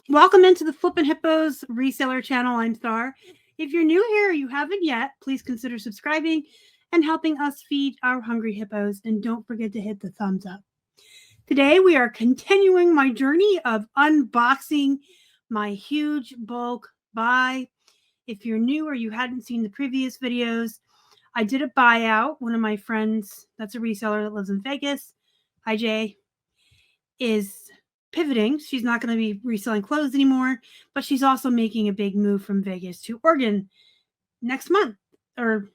Welcome into the Flippin' Hippos reseller channel. I'm Star. If you're new here or you haven't yet, please consider subscribing and helping us feed our hungry hippos. And don't forget to hit the thumbs up. Today, we are continuing my journey of unboxing my huge bulk buy. If you're new or you hadn't seen the previous videos, I did a buyout. One of my friends, that's a reseller that lives in Vegas, hi Jay, is pivoting. She's not going to be reselling clothes anymore, but she's also making a big move from Vegas to Oregon next month or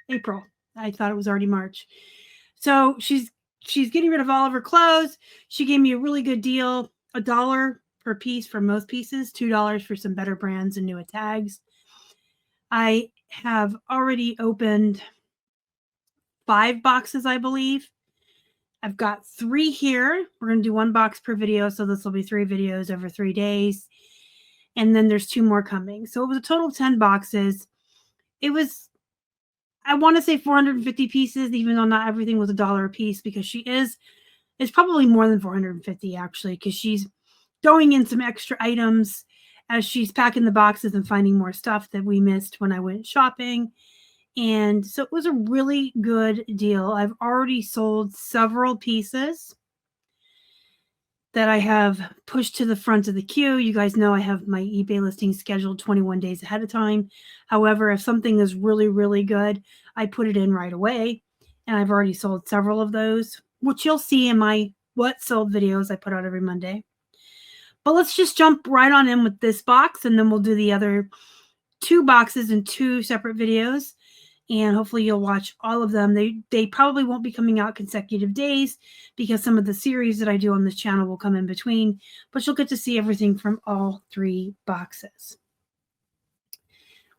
April. I thought it was already March. So she's getting rid of all of her clothes. She gave me a really good deal, $1 per piece for most pieces, $2 for some better brands and newer tags. I have already opened 5 boxes, I believe. I've got 3 here. We're going to do 1 box per video, so this will be 3 videos over 3 days. And then there's 2 more coming. So it was a total of 10 boxes. It was, I want to say 450 pieces, even though not everything was $1 a piece, because it's probably more than 450 actually, because she's throwing in some extra items as she's packing the boxes and finding more stuff that we missed when I went shopping. And so it was a really good deal. I've already sold several pieces that I have pushed to the front of the queue. You guys know I have my eBay listing scheduled 21 days ahead of time. However, if something is really, really good, I put it in right away. And I've already sold several of those, which you'll see in my what sold videos I put out every Monday. But let's just jump right on in with this box, and then we'll do the other 2 boxes in 2 separate videos. And hopefully you'll watch all of them. They probably won't be coming out consecutive days because some of the series that I do on this channel will come in between, but you'll get to see everything from all 3 boxes.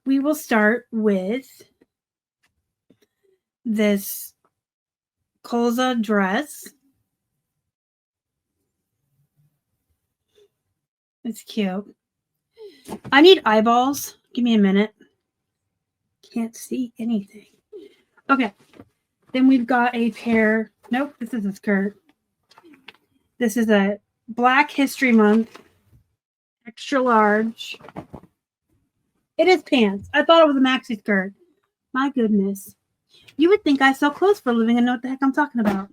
We will start with this colza dress. It's cute. I need eyeballs. Give me a minute. Can't see anything. Okay. Then we've got a pair. Nope, this is a skirt. This is a Black History Month extra large. It is pants. I thought it was a maxi skirt. My goodness. You would think I sell clothes for a living and know what the heck I'm talking about.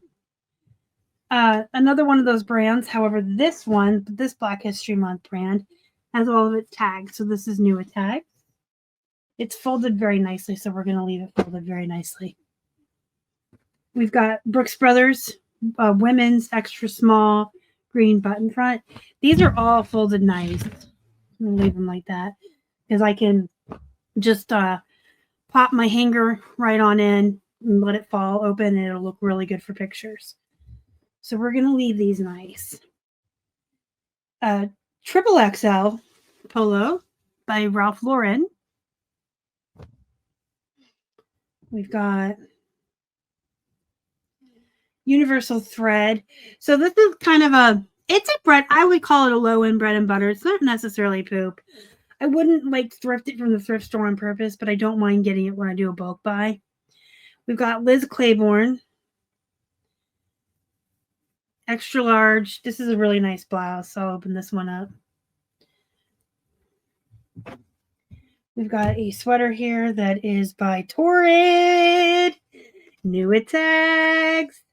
Another one of those brands. However, this Black History Month brand has all of its tags. So this is newer tags. It's folded very nicely, so we're going to leave it folded very nicely. We've got Brooks Brothers women's extra small green button front. These are all folded nice. I'm going to leave them like that because I can just pop my hanger right on in and let it fall open, and it'll look really good for pictures. So we're going to leave these nice. Triple XL polo by Ralph Lauren. We've got universal thread. So this is kind of it's a bread. I would call it a low-end bread and butter. It's not necessarily poop. I wouldn't like thrift it from the thrift store on purpose, but I don't mind getting it when I do a bulk buy. We've got Liz Claiborne. Extra large. This is a really nice blouse, so I'll open this one up. We've got a sweater here that is by Torrid. New tags.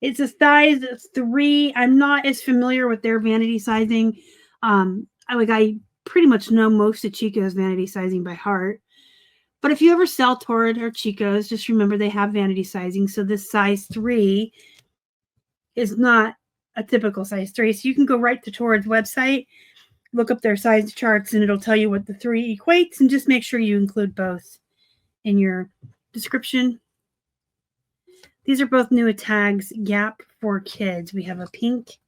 It's a size 3. I'm not as familiar with their vanity sizing. I pretty much know most of Chico's vanity sizing by heart. But if you ever sell Torrid or Chico's, just remember they have vanity sizing. So this size 3 is not a typical size 3. So you can go right to Torrid's website, look up their size charts, and it'll tell you what the 3 equates, and just make sure you include both in your description. These are both new tags, Gap for kids. We have a pink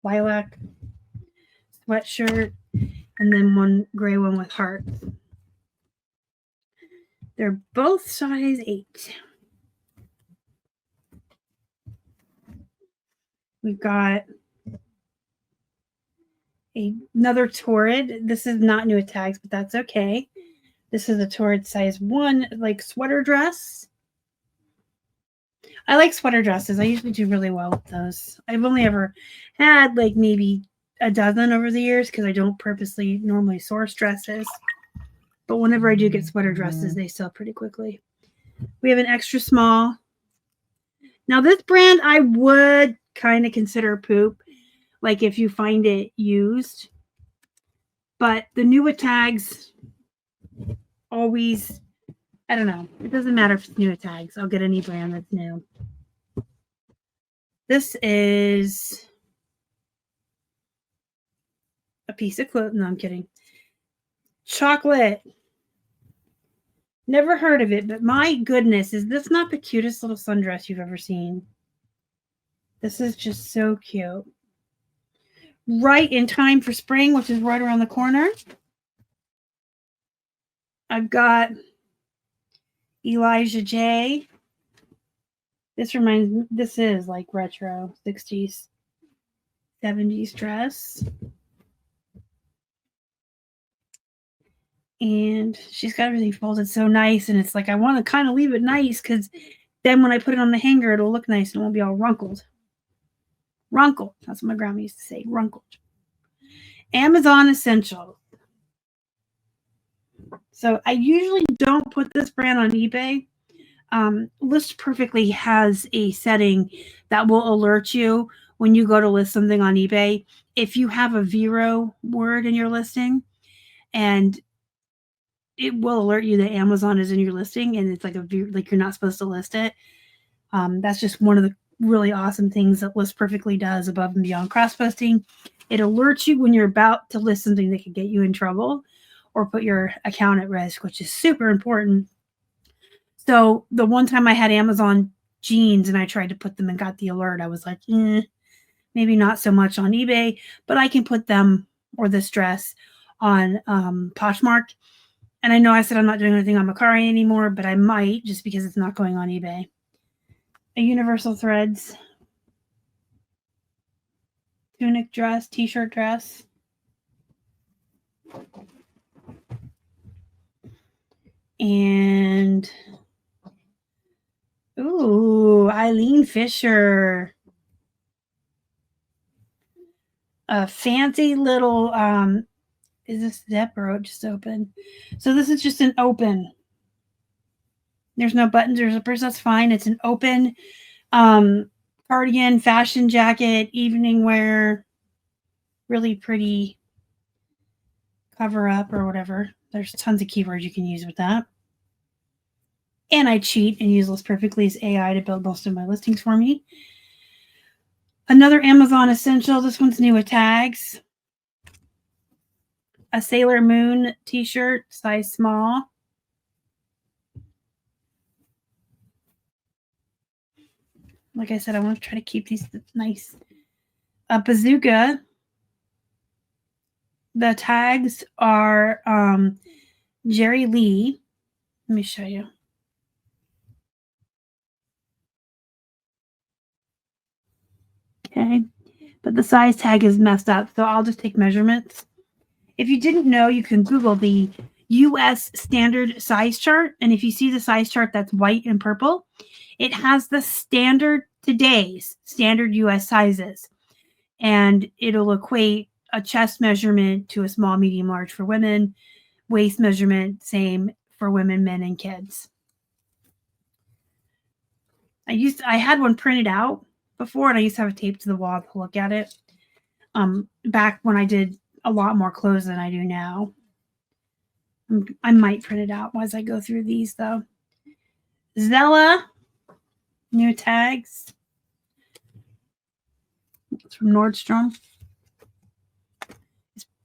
lilac sweatshirt and then one gray one with hearts. They're both size 8. We've got another Torrid. This is not new tags, but that's okay. This is a Torrid size 1, like sweater dress. I like sweater dresses. I usually do really well with those. I've only ever had like maybe a dozen over the years because I don't purposely normally source dresses. But whenever I do get sweater dresses, they sell pretty quickly. We have an extra small. Now, this brand I would kind of consider poop, like if you find it used. But the newer tags always, I don't know. It doesn't matter if it's newer tags. I'll get any brand that's new. This is a piece of clothing. No, I'm kidding. Chocolate. Never heard of it, but my goodness, is this not the cutest little sundress you've ever seen? This is just so cute. Right in time for spring, which is right around the corner. I've got Elijah J. This reminds me, this is like retro 60s, 70s dress. And she's got everything folded so nice. And it's like, I want to kind of leave it nice because then when I put it on the hanger, it'll look nice and it won't be all runkled. Runkled. That's what my grandma used to say. Runkled. Amazon Essentials. So I usually don't put this brand on eBay. List Perfectly has a setting that will alert you when you go to list something on eBay. If you have a Vero word in your listing, and it will alert you that Amazon is in your listing, and it's like like you're not supposed to list it. That's just one of the really awesome things that List Perfectly does above and beyond cross posting. It alerts you when you're about to list something that could get you in trouble or put your account at risk, which is super important. So the one time I had Amazon jeans and I tried to put them and got the alert, I was like, maybe not so much on eBay, but I can put them or this dress on Poshmark. And I know I said I'm not doing anything on Macari anymore, but I might just because it's not going on eBay. A Universal Threads tunic dress, t-shirt dress. And ooh, Eileen Fisher. A fancy little is this zip or just open? So this is just an open. There's no buttons or zippers. That's fine. It's an open cardigan, fashion jacket, evening wear. Really pretty cover up or whatever. There's tons of keywords you can use with that. And I cheat and use List Perfectly's AI to build most of my listings for me. Another Amazon essential. This one's new with tags. A Sailor Moon t-shirt, size small. Like I said, I want to try to keep these nice. A bazooka. The tags are Jerry Lee. Let me show you. Okay, but the size tag is messed up, so I'll just take measurements. If you didn't know, you can Google the US standard size chart, and if you see the size chart that's white and purple, it has the today's standard US sizes, and it'll equate a chest measurement to a small, medium, large for women, waist measurement, same for women, men, and kids. I had one printed out before, and I used to have it taped to the wall to look at it. Back when I did a lot more clothes than I do now. I might print it out as I go through these, though. Zella, new tags. It's from Nordstrom.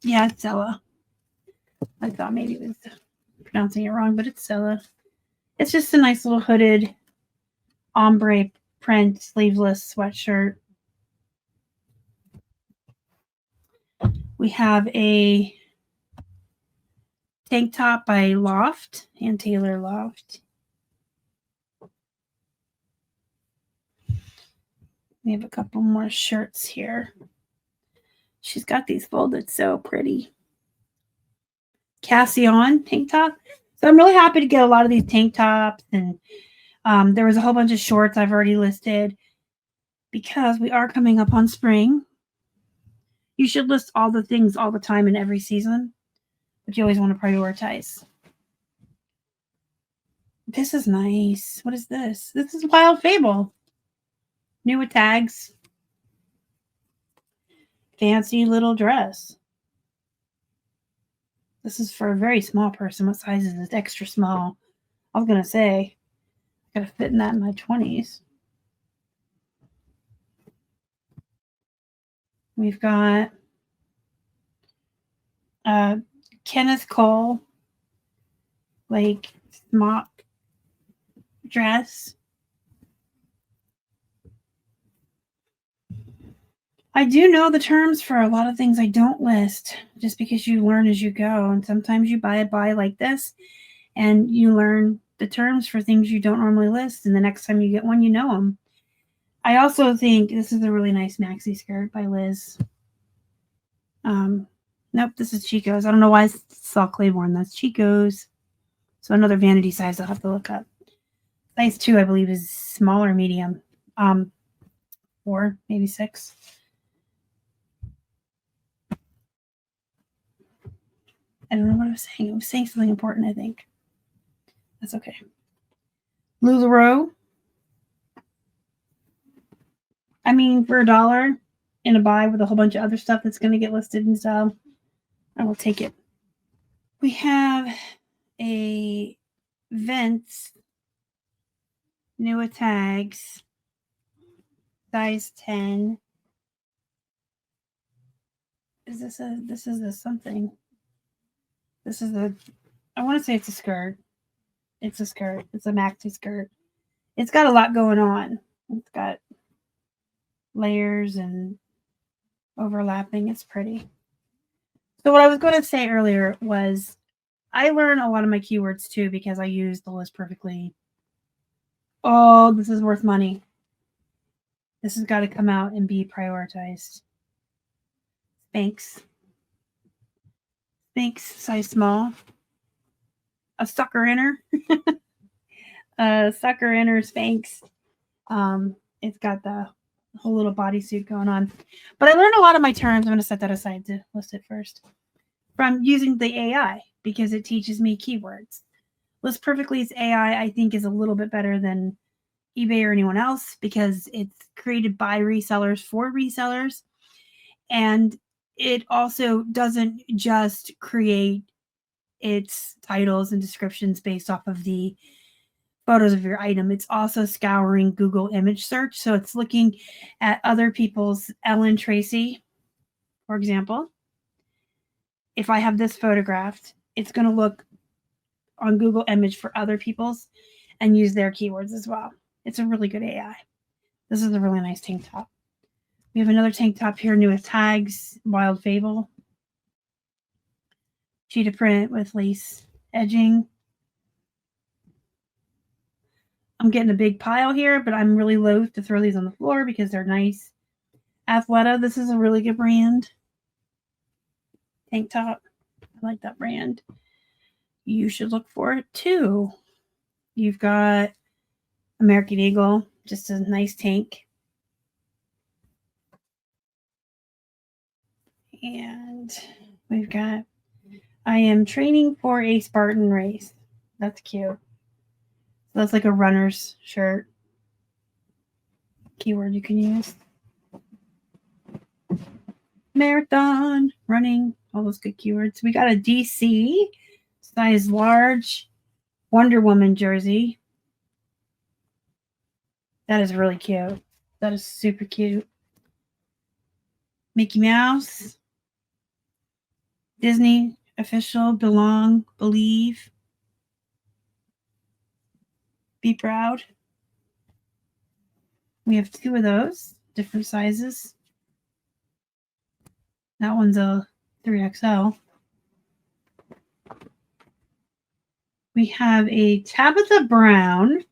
Yeah, it's Zella. I thought maybe it was pronouncing it wrong, but it's Zella. It's just a nice little hooded ombre print sleeveless sweatshirt. We have a tank top by Loft and Taylor Loft. We have a couple more shirts here. She's got these folded so pretty. Cassie on tank top. So I'm really happy to get a lot of these tank tops, and there was a whole bunch of shorts I've already listed because we are coming up on spring. You should list all the things all the time in every season, but you always want to prioritize. This is nice. What is this? This is Wild Fable. New with tags. Fancy little dress. This is for a very small person. What size is this? Extra small. I was going to say, I gotta fit in that in my 20s. We've got Kenneth Cole, like, smock dress. I do know the terms for a lot of things I don't list, just because you learn as you go. And sometimes you buy like this and you learn the terms for things you don't normally list. And the next time you get one, you know them. I also think this is a really nice maxi skirt by Liz. Nope, this is Chico's. I don't know why I saw Claiborne. That's Chico's. So another vanity size I'll have to look up. Size 2, I believe, is small or medium. 4, maybe 6. I don't know what I was saying. I was saying something important, I think. That's okay. LuLaRoe. I mean, for $1 in a buy with a whole bunch of other stuff that's going to get listed and stuff, I will take it. We have a Vince new with tags, size 10. Is this a, this is a something. This is a, I want to say it's a skirt. It's a skirt. It's a maxi skirt. It's got a lot going on. It's got layers and overlapping. It's pretty. So what I was going to say earlier was I learn a lot of my keywords too because I use the list perfectly. Oh, this is worth money. This has got to come out and be prioritized. Spanx. Spanx, size small. A sucker inner. A sucker inner Spanx. It's got the whole little bodysuit going on. But I learned a lot of my terms. I'm going to set that aside to list it first. From using the AI because it teaches me keywords. List Perfectly's AI, I think, is a little bit better than eBay or anyone else because it's created by resellers for resellers. And it also doesn't just create its titles and descriptions based off of the photos of your item. It's also scouring Google image search. So it's looking at other people's Ellen Tracy, for example. If I have this photographed, it's going to look on Google image for other people's and use their keywords as well. It's a really good AI. This is a really nice tank top. We have another tank top here, new with tags, Wild Fable. Cheetah print with lace edging. I'm getting a big pile here, but I'm really loath to throw these on the floor because they're nice. Athleta, this is a really good brand. Tank top. I like that brand. You should look for it too. You've got American Eagle, just a nice tank. And we've got, I am training for a Spartan race. That's cute. So that's like a runner's shirt. Keyword you can use. Marathon, running, all those good keywords. We got a DC, size large, Wonder Woman jersey. That is really cute. That is super cute. Mickey Mouse. Disney official, belong, believe, be proud. We have 2 of those, different sizes. That one's a 3XL. We have a Tabitha Brown,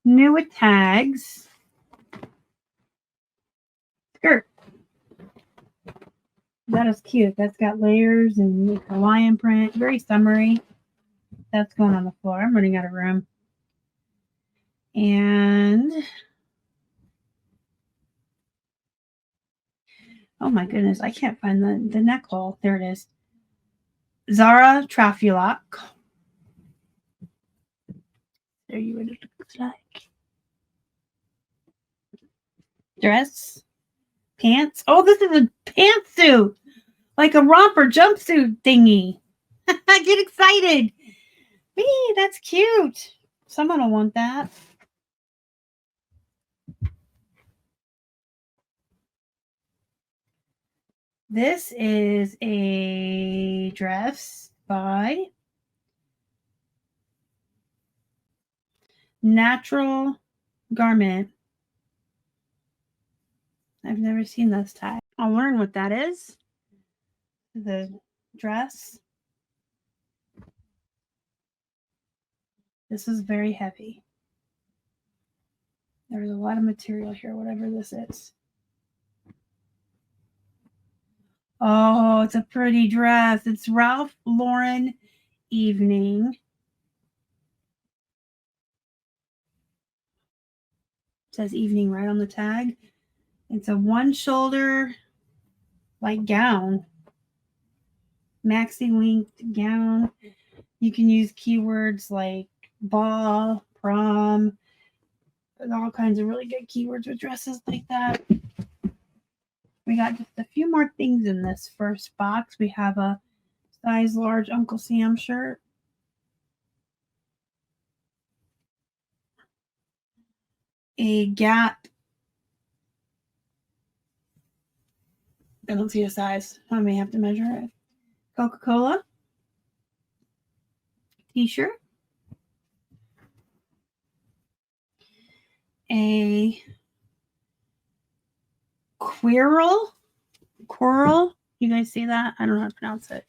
new with tags, skirt. That is cute. That's got layers and Hawaiian print. Very summery. That's going on the floor. I'm running out of room. And Oh my goodness, I can't find the neck hole. There it is. Zara Trafilock. There you what it looks like. Dress. Pants. Oh, this is a pantsuit. Like a romper jumpsuit thingy. I get excited. Wee, that's cute. Someone will want that. This is a dress by Natural Garment. I've never seen this tag. I'll learn what that is. The dress. This is very heavy. There's a lot of material here, whatever this is. Oh, it's a pretty dress. It's Ralph Lauren Evening. It says evening right on the tag. It's a one shoulder like gown. Maxi length gown. You can use keywords like ball, prom. There's all kinds of really good keywords with dresses like that. We got just a few more things in this first box. We have a size large Uncle Sam shirt. A Gap. I don't see a size. I may have to measure it. Coca-Cola. T-shirt. A Quirrell. You guys see that? I don't know how to pronounce it.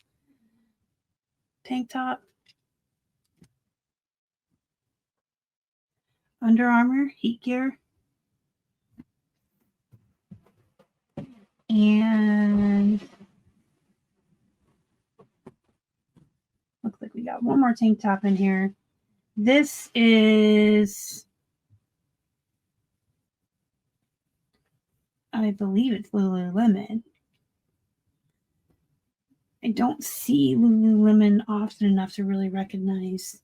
Tank top. Under Armour heat gear. And looks like we got one more tank top in here. This is, I believe it's Lululemon. I don't see Lululemon often enough to really recognize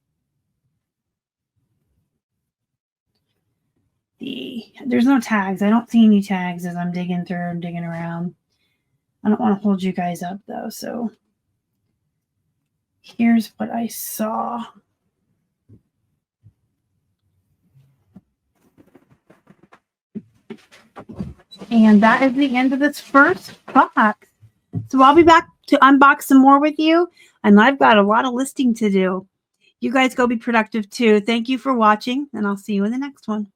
there's no tags. I don't see any tags as I'm digging through and digging around. I don't want to hold you guys up though, so here's what I saw. And that is the end of this first box. So I'll be back to unbox some more with you, and I've got a lot of listing to do. You guys go be productive too. Thank you for watching, and I'll see you in the next one.